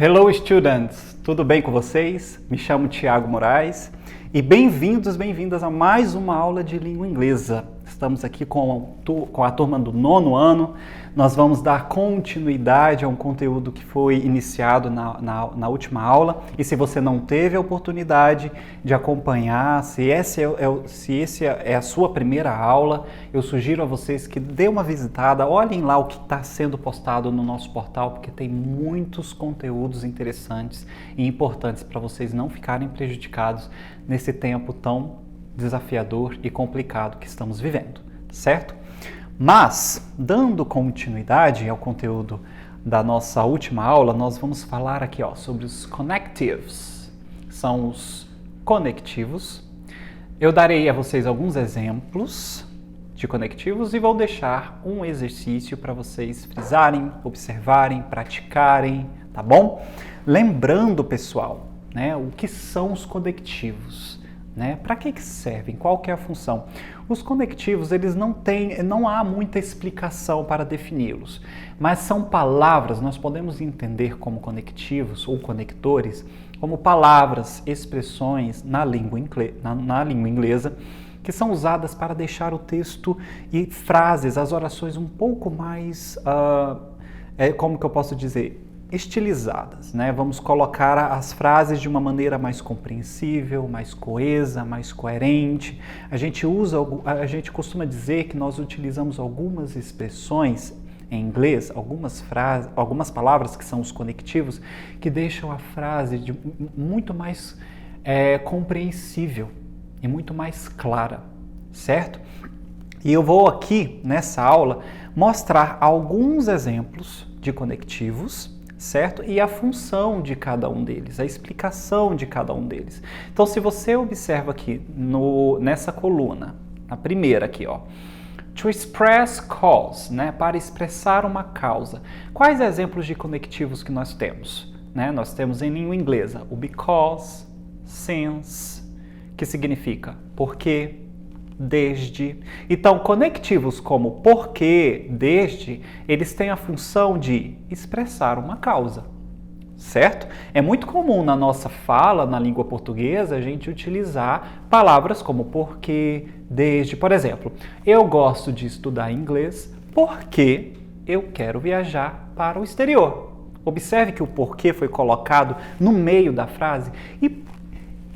Hello students, tudo bem com vocês? Me chamo Thiago Moraes e bem-vindas a mais uma aula de língua inglesa. Estamos aqui com a turma do 9º ano. Nós vamos dar continuidade a um conteúdo que foi iniciado na última aula. E se você não teve a oportunidade de acompanhar, se essa é a sua primeira aula, eu sugiro a vocês que dê uma visitada, olhem lá o que está sendo postado no nosso portal, porque tem muitos conteúdos interessantes e importantes para vocês não ficarem prejudicados nesse tempo tão desafiador e complicado que estamos vivendo, certo? Mas, dando continuidade ao conteúdo da nossa última aula, nós vamos falar aqui sobre os connectives. São os conectivos. Eu darei a vocês alguns exemplos de conectivos e vou deixar um exercício para vocês frisarem, observarem, praticarem, tá bom? Lembrando, pessoal, o que são os conectivos? Para que servem? Qual que é a função? Os conectivos, eles não há muita explicação para defini-los, mas são palavras, nós podemos entender como conectivos ou conectores, como palavras, expressões na língua inglesa, que são usadas para deixar o texto e frases, as orações um pouco mais, como que eu posso dizer? Estilizadas, Vamos colocar as frases de uma maneira mais compreensível, mais coesa, mais coerente. A gente costuma dizer que nós utilizamos algumas expressões em inglês, algumas palavras que são os conectivos, que deixam a frase muito mais compreensível e muito mais clara, certo? E eu vou aqui, nessa aula, mostrar alguns exemplos de conectivos, certo? E a função de cada um deles, a explicação de cada um deles. Então, se você observa aqui nessa coluna, a primeira aqui, to express cause, para expressar uma causa. Quais exemplos de conectivos que nós temos? Nós temos em língua inglesa o because, since, que significa porque, desde. Então, conectivos como porque, desde, eles têm a função de expressar uma causa, certo? É muito comum na nossa fala, na língua portuguesa, a gente utilizar palavras como porque, desde. Por exemplo, eu gosto de estudar inglês porque eu quero viajar para o exterior. Observe que o porquê foi colocado no meio da frase.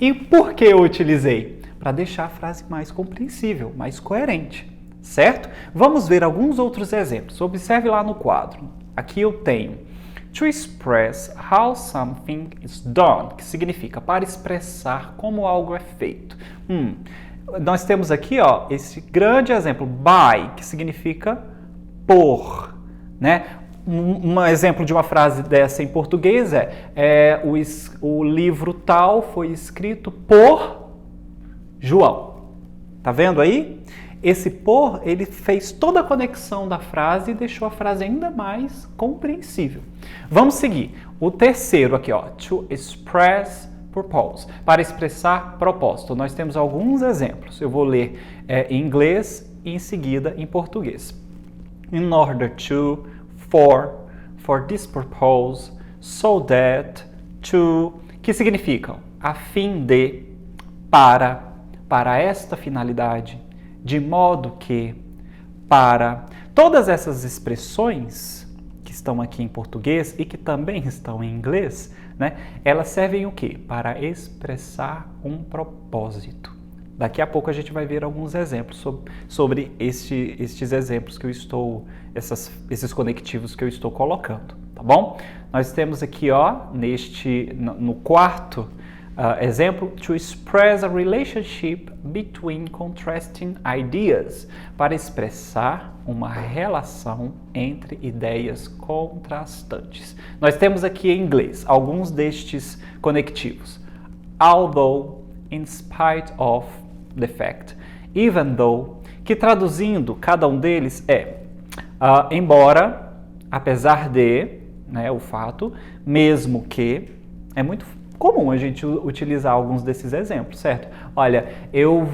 E por que eu utilizei? Para deixar a frase mais compreensível, mais coerente, certo? Vamos ver alguns outros exemplos. Observe lá no quadro. Aqui eu tenho to express how something is done, que significa para expressar como algo é feito. Nós temos aqui esse grande exemplo, by, que significa por, Um exemplo de uma frase dessa em português o livro tal foi escrito por João. Tá vendo aí? Esse por, ele fez toda a conexão da frase e deixou a frase ainda mais compreensível. Vamos seguir. O terceiro aqui, to express purpose, para expressar propósito. Nós temos alguns exemplos. Eu vou ler em inglês e em seguida em português. In order to, for this purpose, so that, to, que significam a fim de, para esta finalidade, de modo que, para. Todas essas expressões que estão aqui em português e que também estão em inglês, elas servem o quê? Para expressar um propósito. Daqui a pouco a gente vai ver alguns exemplos sobre estes exemplos que eu estou, esses conectivos que eu estou colocando, tá bom? Nós temos aqui, no quarto exemplo, to express a relationship between contrasting ideas, para expressar uma relação entre ideias contrastantes. Nós temos aqui em inglês alguns destes conectivos. Although, in spite of, the fact, even though, que traduzindo cada um deles embora, apesar de, o fato, mesmo que, é muito comum a gente utilizar alguns desses exemplos, certo? Olha, eu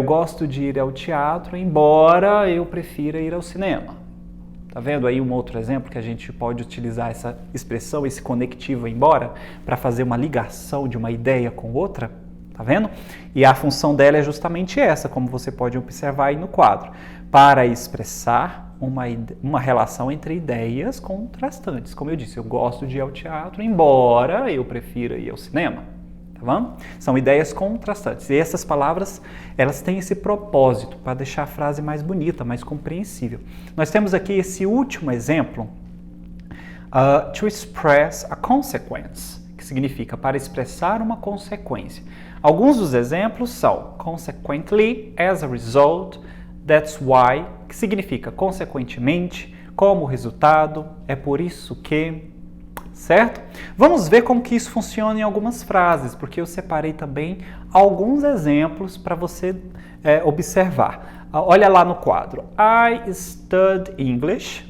gosto de ir ao teatro, embora eu prefira ir ao cinema, Tá vendo aí um outro exemplo que a gente pode utilizar essa expressão, esse conectivo embora, para fazer uma ligação de uma ideia com outra? Tá vendo? E a função dela é justamente essa, como você pode observar aí no quadro, para expressar uma relação entre ideias contrastantes. Como eu disse, eu gosto de ir ao teatro, embora eu prefira ir ao cinema. Tá bom? São ideias contrastantes. E essas palavras, elas têm esse propósito para deixar a frase mais bonita, mais compreensível. Nós temos aqui esse último exemplo, to express a consequence, que significa para expressar uma consequência. Alguns dos exemplos são consequently, as a result, that's why, que significa consequentemente, como resultado, é por isso que... Certo? Vamos ver como que isso funciona em algumas frases, porque eu separei também alguns exemplos para você observar. Olha lá no quadro. I study English.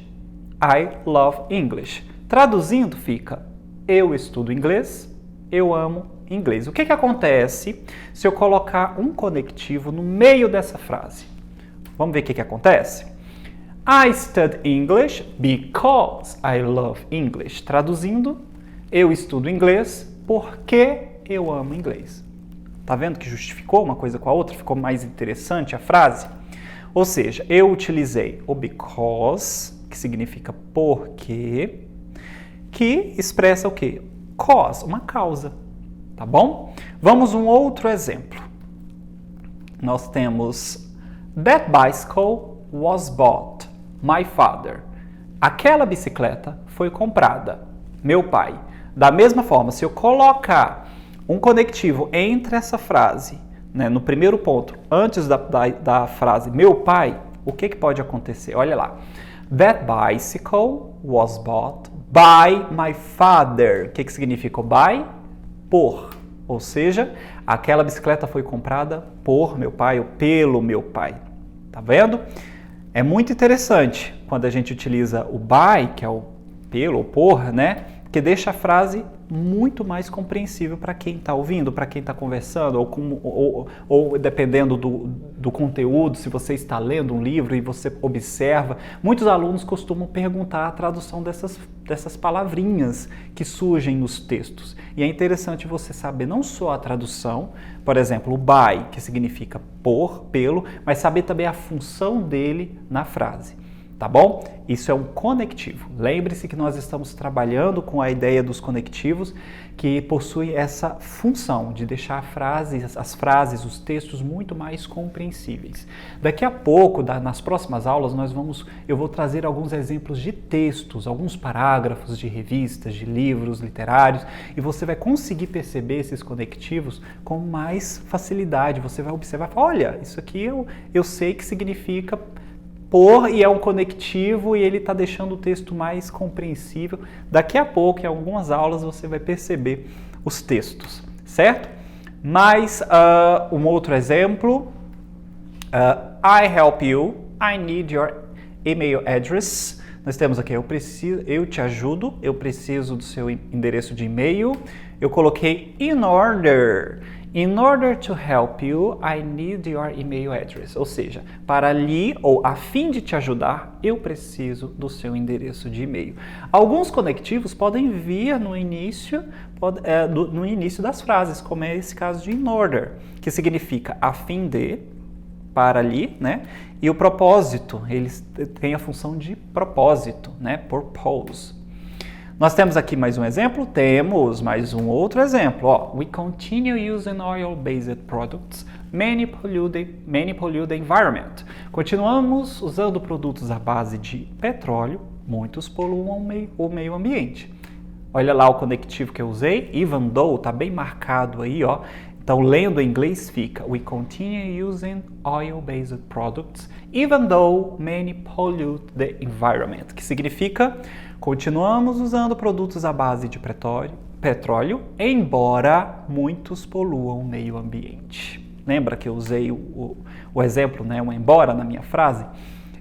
I love English. Traduzindo fica, eu estudo inglês, eu amo inglês. O que acontece se eu colocar um conectivo no meio dessa frase? Vamos ver o que acontece? I study English because I love English. Traduzindo, eu estudo inglês porque eu amo inglês. Tá vendo que justificou uma coisa com a outra? Ficou mais interessante a frase? Ou seja, eu utilizei o because, que significa porque, que expressa o quê? Cause, uma causa. Tá bom? Vamos um outro exemplo. Nós temos that bicycle was bought. My father. Aquela bicicleta foi comprada. Meu pai. Da mesma forma, se eu colocar um conectivo entre essa frase, né, no primeiro ponto, antes da frase meu pai, o que pode acontecer? Olha lá. That bicycle was bought by my father. O que significa o by? Por. Ou seja, aquela bicicleta foi comprada por meu pai ou pelo meu pai. Tá vendo? É muito interessante quando a gente utiliza o by, que é o pelo ou por, né? Que deixa a frase muito mais compreensível para quem está ouvindo, para quem está conversando, ou dependendo do conteúdo, se você está lendo um livro e você observa. Muitos alunos costumam perguntar a tradução dessas palavrinhas que surgem nos textos. E é interessante você saber não só a tradução, por exemplo, o by, que significa por, pelo, mas saber também a função dele na frase. Tá bom? Isso é um conectivo. Lembre-se que nós estamos trabalhando com a ideia dos conectivos que possui essa função de deixar as frases, os textos muito mais compreensíveis. Daqui a pouco, nas próximas aulas, eu vou trazer alguns exemplos de textos, alguns parágrafos de revistas, de livros literários, e você vai conseguir perceber esses conectivos com mais facilidade. Você vai observar, olha, isso aqui eu sei que significa por, e é um conectivo, e ele está deixando o texto mais compreensível. Daqui a pouco, em algumas aulas, você vai perceber os textos, certo? Mas, um outro exemplo, I help you, I need your email address. Nós temos aqui, eu te ajudo, eu preciso do seu endereço de e-mail. Eu coloquei in order. In order to help you, I need your email address. Ou seja, para lhe ou a fim de te ajudar, eu preciso do seu endereço de e-mail. Alguns conectivos podem vir no início das frases, como é esse caso de in order, que significa a fim de, para lhe, né? E o propósito, eles têm a função de propósito, né? Purpose. Nós temos aqui mais um exemplo, temos mais um outro exemplo. We continue using oil-based products, many pollute the environment. Continuamos usando produtos à base de petróleo, muitos poluam o meio ambiente. Olha lá o conectivo que eu usei, even though, está bem marcado aí, ó. Então, lendo em inglês fica We continue using oil-based products, even though many pollute the environment, que significa continuamos usando produtos à base de petróleo, embora muitos poluam o meio ambiente. Lembra que eu usei o exemplo, né, o embora na minha frase?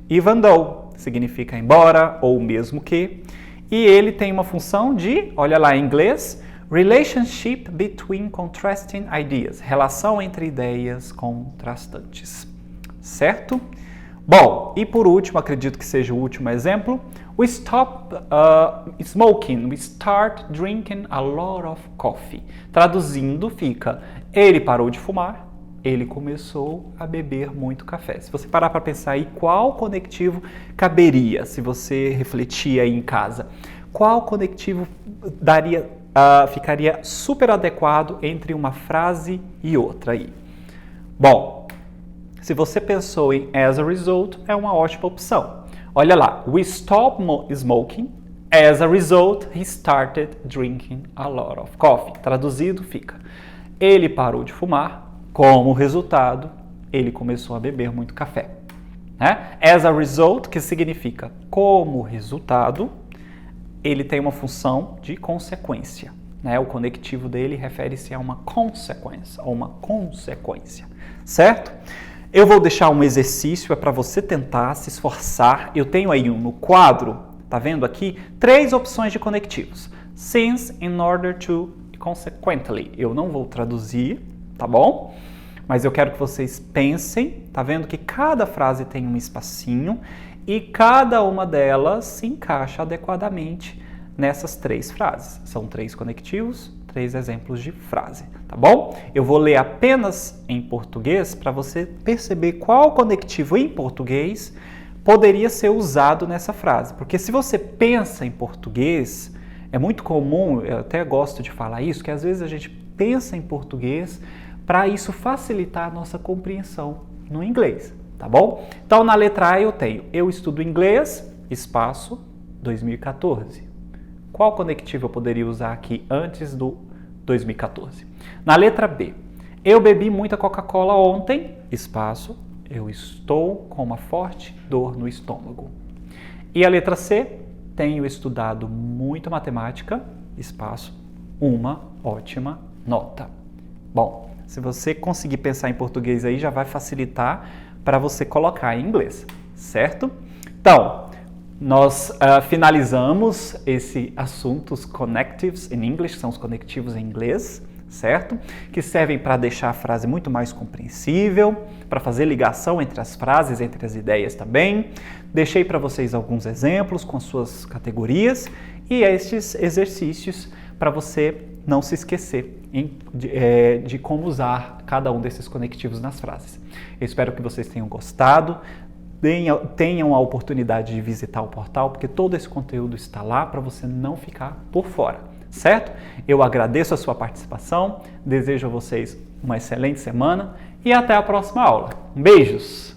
Even though significa embora ou mesmo que, e ele tem uma função de, olha lá em inglês, relationship between contrasting ideas, relação entre ideias contrastantes, certo? Bom, e por último, acredito que seja o último exemplo, we stop smoking, we start drinking a lot of coffee. Traduzindo fica, ele parou de fumar, ele começou a beber muito café. Se você parar para pensar aí, qual conectivo caberia, se você refletir aí em casa? Qual conectivo ficaria super adequado entre uma frase e outra aí? Bom, se você pensou em as a result, é uma ótima opção. Olha lá, we stopped smoking, as a result, he started drinking a lot of coffee. Traduzido fica, ele parou de fumar, como resultado, ele começou a beber muito café. Né? As a result, que significa como resultado, ele tem uma função de consequência. Né? O conectivo dele refere-se a uma consequência, ou uma consequência, certo? Eu vou deixar um exercício para você tentar se esforçar. Eu tenho aí no quadro, tá vendo aqui, 3 opções de conectivos. Since, in order to, consequently. Eu não vou traduzir, tá bom? Mas eu quero que vocês pensem, tá vendo que cada frase tem um espacinho e cada uma delas se encaixa adequadamente nessas 3 frases. São 3 conectivos, 3 exemplos de frase, tá bom? Eu vou ler apenas em português para você perceber qual conectivo em português poderia ser usado nessa frase. Porque se você pensa em português, é muito comum, eu até gosto de falar isso, que às vezes a gente pensa em português para isso facilitar a nossa compreensão no inglês, tá bom? Então, na letra A eu estudo inglês, espaço, 2014. Qual conectivo eu poderia usar aqui antes do 2014? Na letra B, eu bebi muita Coca-Cola ontem, espaço, eu estou com uma forte dor no estômago. E a letra C, tenho estudado muito matemática, espaço, uma ótima nota. Bom, se você conseguir pensar em português aí, já vai facilitar para você colocar em inglês, certo? Então, nós finalizamos esse assunto, os connectives in English, são os conectivos em inglês, certo? Que servem para deixar a frase muito mais compreensível, para fazer ligação entre as frases, entre as ideias também. Deixei para vocês alguns exemplos com suas categorias e estes exercícios para você não se esquecer de como usar cada um desses conectivos nas frases. Eu espero que vocês tenham gostado. Tenham a oportunidade de visitar o portal, porque todo esse conteúdo está lá para você não ficar por fora, certo? Eu agradeço a sua participação, desejo a vocês uma excelente semana e até a próxima aula. Beijos!